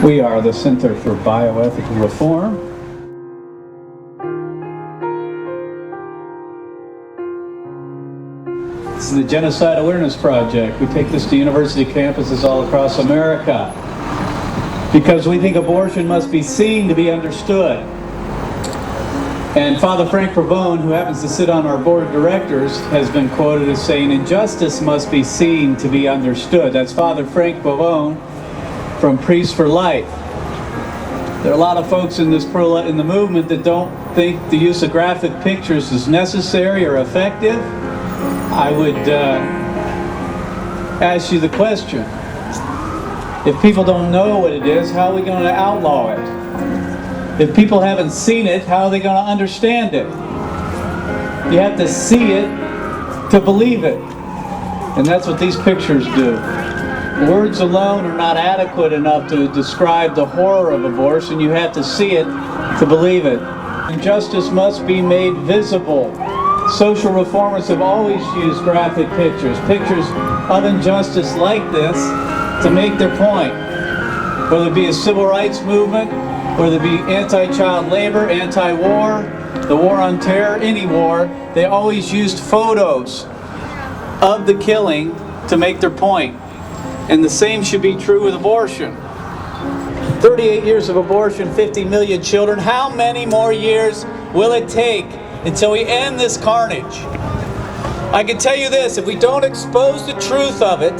We are the Center for Bioethical Reform. This is the Genocide Awareness Project. We take this to university campuses all across America because we think abortion must be seen to be understood. And Father Frank Preborn, who happens to sit on our board of directors, has been quoted as saying, "Injustice must be seen to be understood." That's Father Frank Preborn from Priests for Life. There are a lot of folks in the movement that don't think the use of graphic pictures is necessary or effective. I would ask you the question: if people don't know what it is, how are we going to outlaw it? If people haven't seen it, how are they going to understand it? You have to see it to believe it. And that's what these pictures do. Words alone are not adequate enough to describe the horror of abortion. You have to see it to believe it. Injustice must be made visible. Social reformers have always used graphic pictures of injustice like this to make their point. Whether it be a civil rights movement, whether it be anti-child labor, anti-war, the war on terror, any war, they always used photos of the killing to make their point. And the same should be true with abortion. 38 years of abortion, 50 million children. How many more years will it take until we end this carnage? I can tell you this: if we don't expose the truth of it,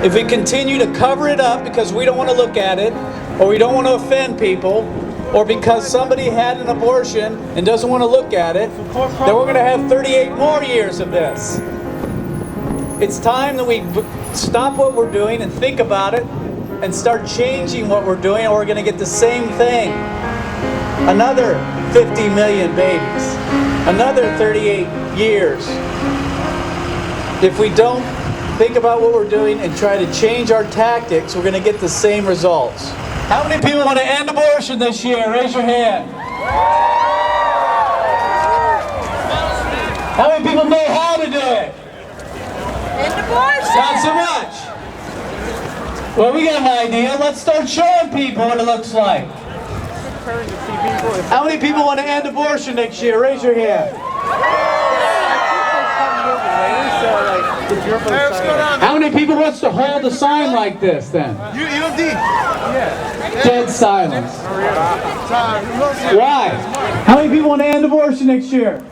if we continue to cover it up because we don't want to look at it, or we don't want to offend people, or because somebody had an abortion and doesn't want to look at it, then we're going to have 38 more years of this. It's time that we stop what we're doing and think about it and start changing what we're doing, or we're going to get the same thing. Another 50 million babies. Another 38 years. If we don't think about what we're doing and try to change our tactics, we're going to get the same results. How many people want to end abortion this year? Raise your hand. How many people know how to do it? End abortion. Not so much. Well, we got an idea. Let's start showing people what it looks like. How many people want to end abortion next year? Raise your hand. How many people wants to hold a sign like this then? Dead silence. Why? How many people want to end abortion next year?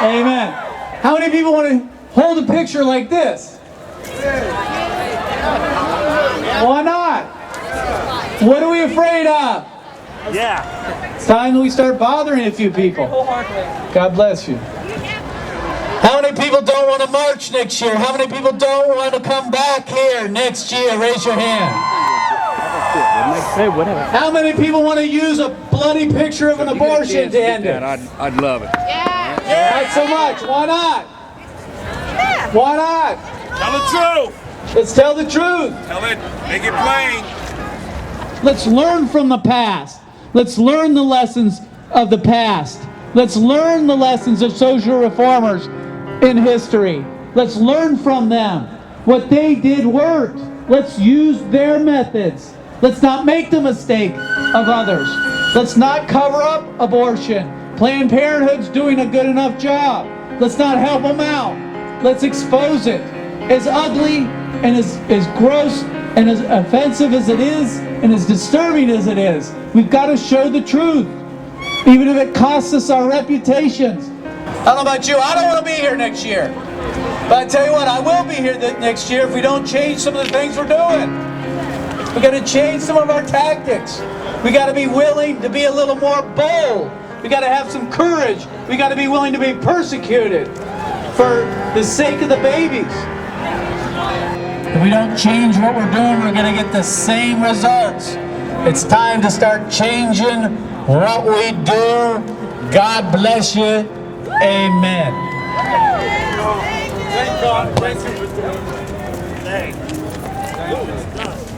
Amen. How many people want to hold a picture like this? Why not? What are we afraid of? Yeah. It's time that we start bothering a few people. God bless you. How many people don't want to march next year? How many people don't want to come back here next year? Raise your hand. How many people want to use a bloody picture of an abortion to end it? I'd love it. Yeah. Not so much. Why not? Why not? Tell the truth. Let's tell the truth. Tell it. Make it plain. Let's learn from the past. Let's learn the lessons of the past. Let's learn the lessons of social reformers in history. Let's learn from them. What they did worked. Let's use their methods. Let's not make the mistake of others. Let's not cover up abortion. Planned Parenthood's doing a good enough job. Let's not help them out. Let's expose it. As ugly and as gross and as offensive as it is and as disturbing as it is, we've got to show the truth, even if it costs us our reputations. I don't know about you, I don't want to be here next year. But I tell you what, I will be here next year if we don't change some of the things we're doing. We got to change some of our tactics. We got to be willing to be a little more bold. We got to have some courage. We got to be willing to be persecuted for the sake of the babies. If we don't change what we're doing, we're going to get the same results. It's time to start changing what we do. God bless you. Amen. Thank God. Thank you.